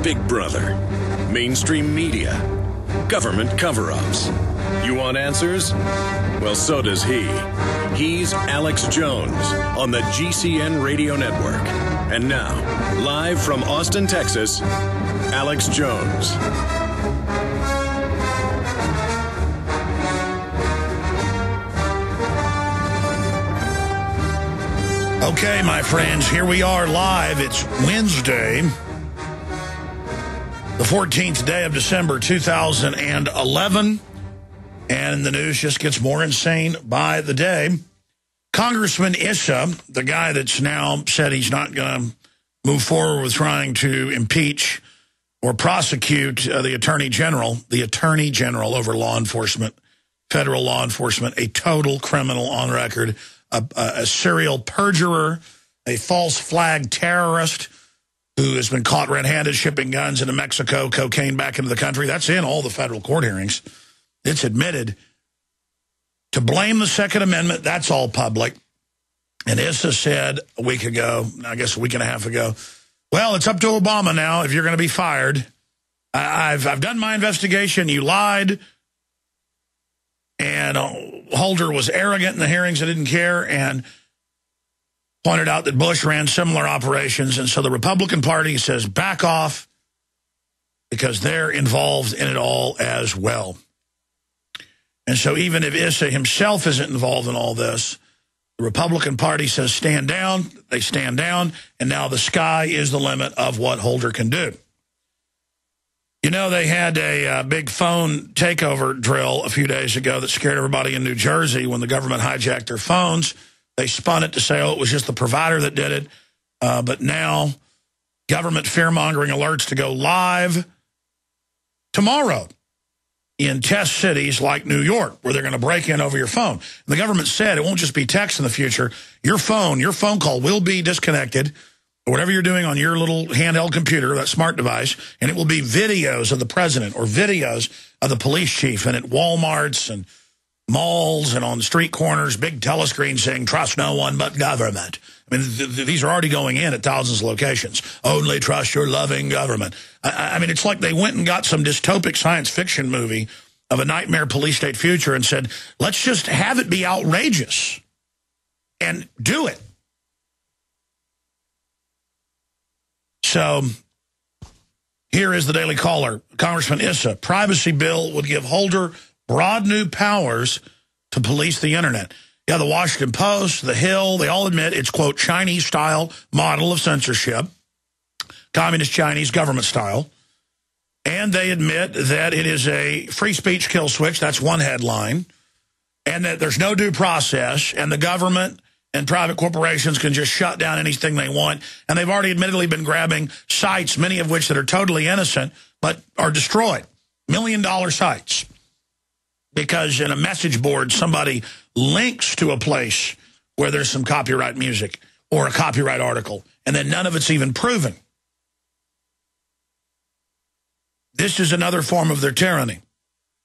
Big Brother, mainstream media, government cover-ups. You want answers? Well, so does he. He's Alex Jones on the GCN Radio Network. And now, live from Austin, Texas, Alex Jones. Okay, my friends, here we are live. It's Wednesday, the 14th day of December, 2011, and the news just gets more insane by the day. Congressman Issa, the guy that's now said he's not going to move forward with trying to impeach or prosecute the Attorney General over law enforcement, federal law enforcement, a total criminal on record, a serial perjurer, a false flag terrorist who has been caught red-handed shipping guns into Mexico, cocaine back into the country. That's in all the federal court hearings. It's admitted. To blame the Second Amendment, that's all public. And Issa said a week ago, I guess a week and a half ago, well, it's up to Obama now if you're going to be fired. I've done my investigation. You lied. And Holder was arrogant in the hearings and didn't care, and pointed out that Bush ran similar operations. And so the Republican Party says back off because they're involved in it all as well. And so even if Issa himself isn't involved in all this, the Republican Party says stand down. They stand down, and now the sky is the limit of what Holder can do. You know, they had a big phone takeover drill a few days ago that scared everybody in New Jersey when the government hijacked their phones. They spun it to say, oh, it was just the provider that did it. But now government fear-mongering alerts to go live tomorrow in test cities like New York, where they're going to break in over your phone. And the government said it won't just be text in the future. Your phone call will be disconnected, whatever you're doing on your little handheld computer, that smart device, and it will be videos of the president or videos of the police chief, and at Walmarts and malls and on the street corners, big telescreens saying, trust no one but government. I mean, these are already going in at thousands of locations. Only trust your loving government. I mean, it's like they went and got some dystopic science fiction movie of a nightmare police state future and said, let's just have it be outrageous and do it. So here is the Daily Caller. Congressman Issa, privacy bill would give Holder broad new powers to police the internet. Yeah, the Washington Post, The Hill, they all admit it's, quote, Chinese-style model of censorship, communist Chinese government style. And they admit that it is a free speech kill switch. That's one headline. And that there's no due process, and the government and private corporations can just shut down anything they want. And they've already admittedly been grabbing sites, many of which that are totally innocent, but are destroyed. $1 million sites. Because in a message board, somebody links to a place where there's some copyright music or a copyright article, and then none of it's even proven. This is another form of their tyranny.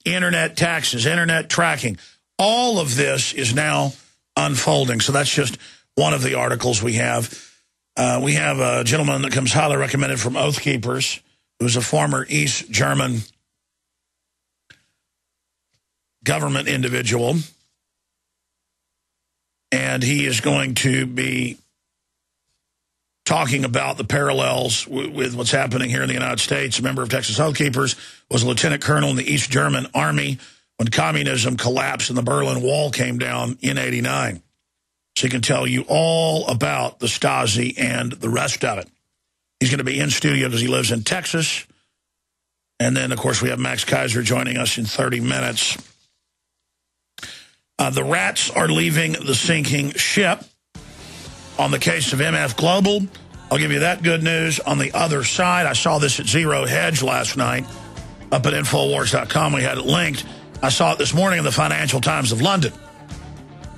Internet taxes, internet tracking. All of this is now unfolding. So that's just one of the articles we have. We have a gentleman that comes highly recommended from Oathkeepers, who's a former East German government individual. And he is going to be talking about the parallels with what's happening here in the United States. A member of Texas Oathkeepers, was a lieutenant colonel in the East German army when communism collapsed and the Berlin Wall came down in '89. So he can tell you all about the Stasi and the rest of it. He's going to be in studio because he lives in Texas. And then, of course, we have Max Keiser joining us in 30 minutes. The rats are leaving the sinking ship. On the case of MF Global, I'll give you that good news. On the other side, I saw this at Zero Hedge last night up at Infowars.com. We had it linked. I saw it this morning in the Financial Times of London.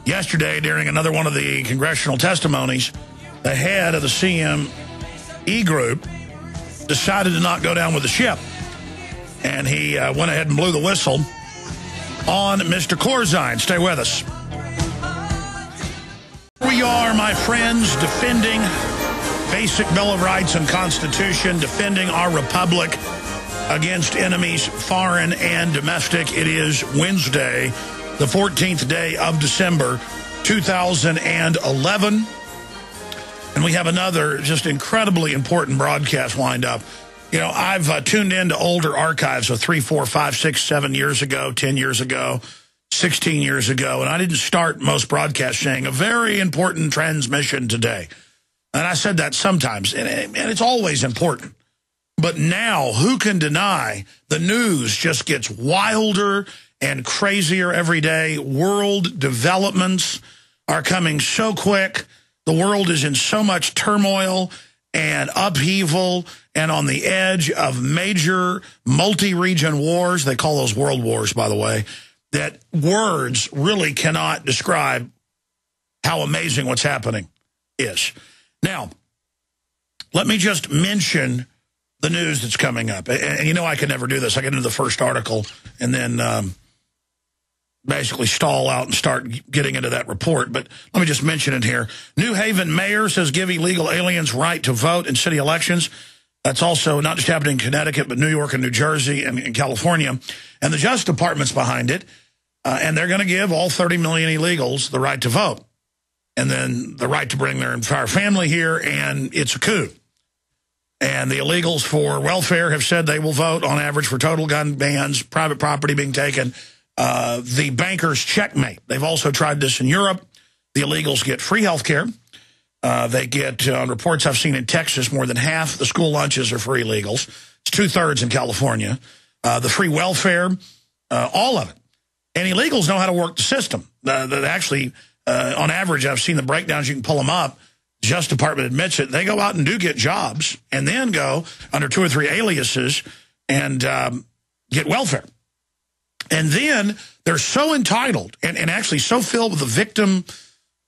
Yesterday, during another one of the congressional testimonies, the head of the CME group decided to not go down with the ship. And he went ahead and blew the whistle on Mr. Corzine. Stay with us. We are, my friends, defending basic Bill of Rights and Constitution, defending our republic against enemies, foreign and domestic. It is Wednesday, the 14th day of December, 2011. And we have another just incredibly important broadcast lined up. You know, I've tuned into older archives of 3, 4, 5, 6, 7 years ago, 10 years ago, 16 years ago, and I didn't start most broadcasts saying a very important transmission today. And I said that sometimes, and it's always important. But now, who can deny the news just gets wilder and crazier every day? World developments are coming so quick. The world is in so much turmoil and upheaval and on the edge of major multi-region wars. They call those world wars, by the way, that words really cannot describe how amazing what's happening is. Now, let me just mention the news that's coming up. And you know I can never do this. I get into the first article and then basically stall out and start getting into that report. But let me just mention it here. New Haven mayor says give illegal aliens right to vote in city elections. That's also not just happening in Connecticut, but New York and New Jersey and California. And the Justice Department's behind it. And they're going to give all 30 million illegals the right to vote. And then the right to bring their entire family here, and it's a coup. And the illegals for welfare have said they will vote on average for total gun bans, private property being taken. The bankers checkmate. They've also tried this in Europe. The illegals get free health care. They get, on reports I've seen in Texas, more than half the school lunches are for illegals. It's 2/3 in California. The free welfare, all of it. And illegals know how to work the system. Actually, on average, I've seen the breakdowns. You can pull them up. The Justice Department admits it. They go out and do get jobs and then go under 2 or 3 aliases and get welfare. And then they're so entitled and actually so filled with the victim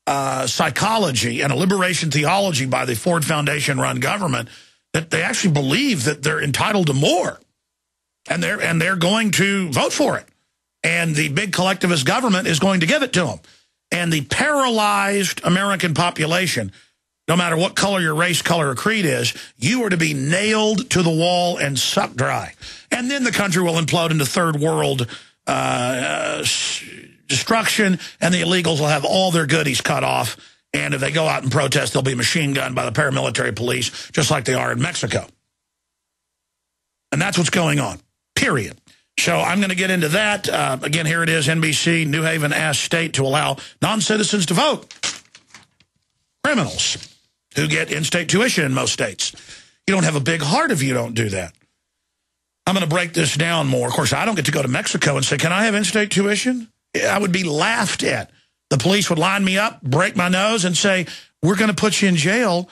psychology and a liberation theology by the Ford Foundation-run government that they actually believe that they're entitled to more. And they're going to vote for it. And the big collectivist government is going to give it to them. And the paralyzed American population, no matter what color your race, color, or creed is, you are to be nailed to the wall and sucked dry. And then the country will implode into third world destruction, and the illegals will have all their goodies cut off. And if they go out and protest, they'll be machine gunned by the paramilitary police, just like they are in Mexico. And that's what's going on, period. So I'm going to get into that. Again, here it is, NBC. New Haven asks state to allow non-citizens to vote. Criminals who get in-state tuition in most states. You don't have a big heart if you don't do that. I'm going to break this down more. Of course, I don't get to go to Mexico and say, can I have in-state tuition? I would be laughed at. The police would line me up, break my nose, and say, we're going to put you in jail,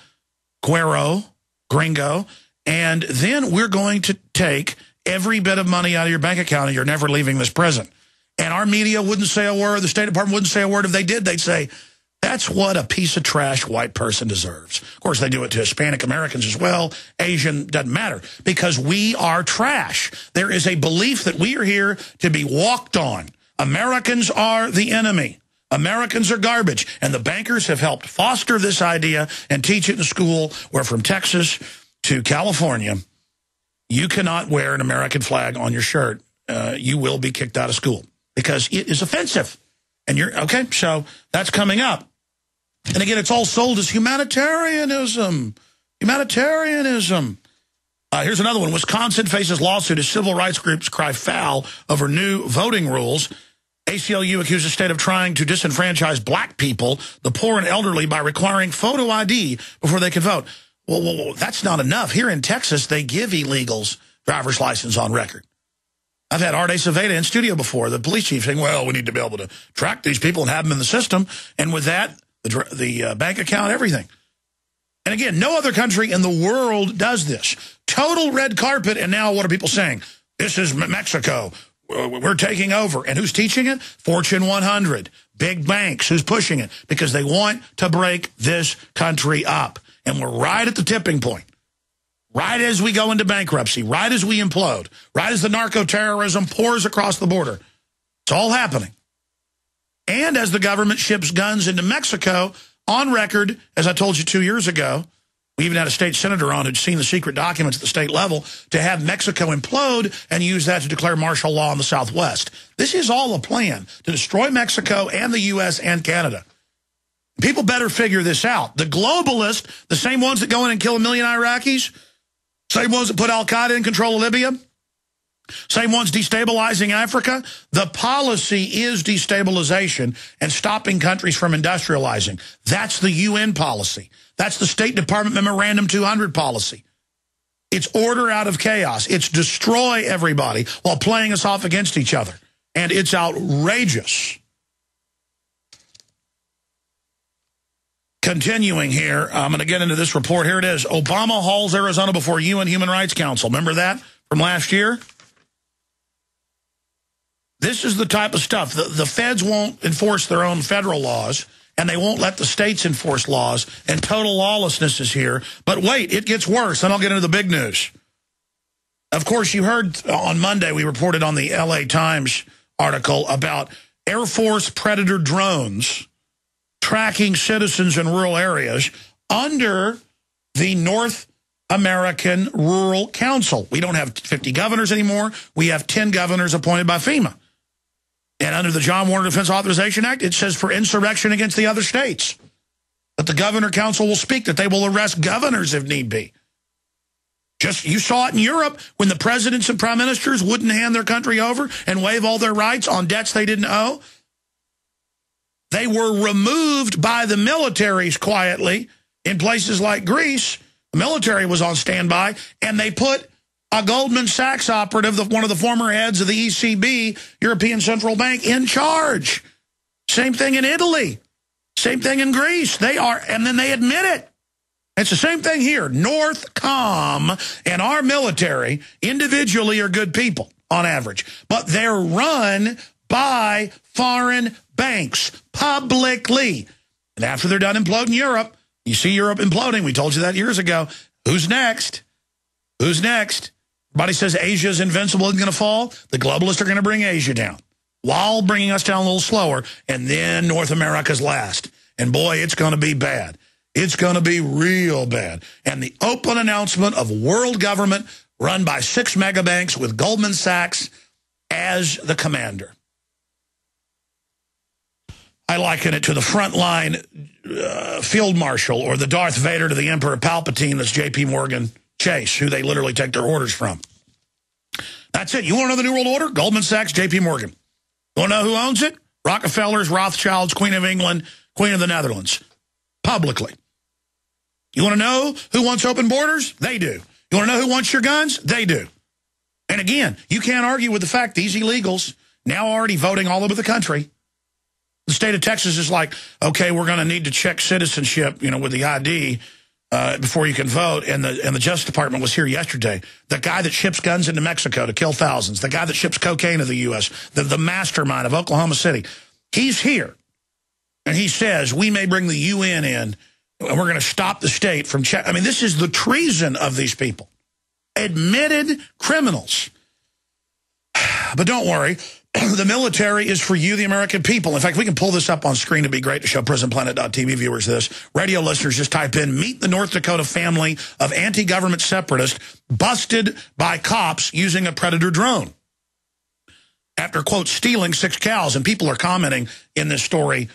Guero, gringo, and then we're going to take every bit of money out of your bank account and you're never leaving this prison. And our media wouldn't say a word. The State Department wouldn't say a word. If they did, they'd say, that's what a piece of trash white person deserves. Of course, they do it to Hispanic Americans as well. Asian, doesn't matter. Because we are trash. There is a belief that we are here to be walked on. Americans are the enemy. Americans are garbage. And the bankers have helped foster this idea and teach it in school, where from Texas to California, you cannot wear an American flag on your shirt. You will be kicked out of school because it is offensive. And you're, okay, so that's coming up. And again, it's all sold as humanitarianism. Humanitarianism. Here's another one. Wisconsin faces lawsuit as civil rights groups cry foul over new voting rules. ACLU accuses the state of trying to disenfranchise black people, the poor and elderly, by requiring photo ID before they can vote. Well, that's not enough. Here in Texas, they give illegals driver's license on record. I've had Arte Saveda in studio before, the police chief, saying, well, we need to be able to track these people and have them in the system. And with that, the bank account, everything. And again, no other country in the world does this. Total red carpet, and now what are people saying? This is Mexico. We're taking over. And who's teaching it? Fortune 100. Big banks. Who's pushing it? Because they want to break this country up. And we're right at the tipping point. Right as we go into bankruptcy. Right as we implode. Right as the narco-terrorism pours across the border. It's all happening. And as the government ships guns into Mexico, on record, as I told you 2 years ago, We even had a state senator on who'd seen the secret documents at the state level to have Mexico implode and use that to declare martial law in the Southwest. This is all a plan to destroy Mexico and the U.S. and Canada. People better figure this out. The globalists, the same ones that go in and kill 1 million Iraqis, same ones that put al-Qaeda in control of Libya, same ones destabilizing Africa. The policy is destabilization and stopping countries from industrializing. That's the UN policy. That's the State Department Memorandum 200 policy. It's order out of chaos. It's destroy everybody while playing us off against each other. And it's outrageous. Continuing here, I'm going to get into this report. Here it is. Obama hauls Arizona before UN Human Rights Council. Remember that from last year? This is the type of stuff. The feds won't enforce their own federal laws, and they won't let the states enforce laws, and total lawlessness is here. But wait, it gets worse, and I'll get into the big news. Of course, you heard on Monday, we reported on the LA Times article about Air Force Predator drones tracking citizens in rural areas under the North American Rural Council. We don't have 50 governors anymore. We have 10 governors appointed by FEMA. And under the John Warner Defense Authorization Act, it says for insurrection against the other states, that the Governor Council will speak, that they will arrest governors if need be. You saw it in Europe when the presidents and prime ministers wouldn't hand their country over and waive all their rights on debts they didn't owe. They were removed by the militaries quietly in places like Greece. The military was on standby, and they put a Goldman Sachs operative, one of the former heads of the ECB, European Central Bank, in charge. Same thing in Italy. Same thing in Greece. They are, and then they admit it. It's the same thing here. Northcom and our military individually are good people on average, but they're run by foreign banks publicly. And after they're done imploding Europe, you see Europe imploding. We told you that years ago. Who's next? Who's next? Everybody says Asia's invincible and going to fall. The globalists are going to bring Asia down while bringing us down a little slower. And then North America's last. And boy, it's going to be bad. It's going to be real bad. And the open announcement of world government run by 6 megabanks with Goldman Sachs as the commander. I liken it to the frontline field marshal or the Darth Vader to the Emperor Palpatine that's J.P. Morgan Chase, who they literally take their orders from. That's it. You want to know the New World Order? Goldman Sachs, J.P. Morgan. You want to know who owns it? Rockefellers, Rothschilds, Queen of England, Queen of the Netherlands. Publicly. You want to know who wants open borders? They do. You want to know who wants your guns? They do. And again, you can't argue with the fact these illegals now already voting all over the country. The state of Texas is like, okay, we're going to need to check citizenship, with the ID before you can vote. And the Justice Department was here yesterday. The guy that ships guns into Mexico to kill thousands, the guy that ships cocaine to the U.S., the mastermind of Oklahoma City, he's here. And he says, we may bring the UN in, and we're going to stop the state from check. I mean, this is the treason of these people. Admitted criminals. But don't worry. The military is for you, the American people. In fact, we can pull this up on screen. It'd be great to show Prisonplanet.tv viewers this. Radio listeners, just type in, meet the North Dakota family of anti-government separatists busted by cops using a Predator drone. After, quote, stealing 6 cows. And people are commenting in this story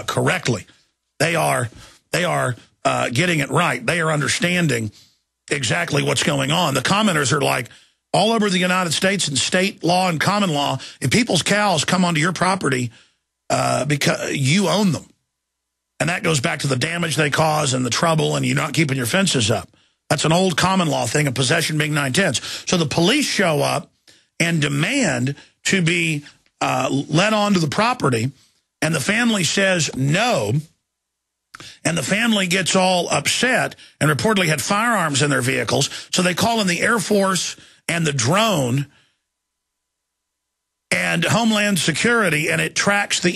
correctly. They are getting it right. They are understanding exactly what's going on. The commenters are like, all over the United States in state law and common law, if people's cows come onto your property because you own them. And that goes back to the damage they cause and the trouble and you not keeping your fences up. That's an old common law thing of possession being 9/10. So the police show up and demand to be let onto the property, and the family says no. And the family gets all upset and reportedly had firearms in their vehicles. So they call in the Air Force and the drone and Homeland Security, and it tracks the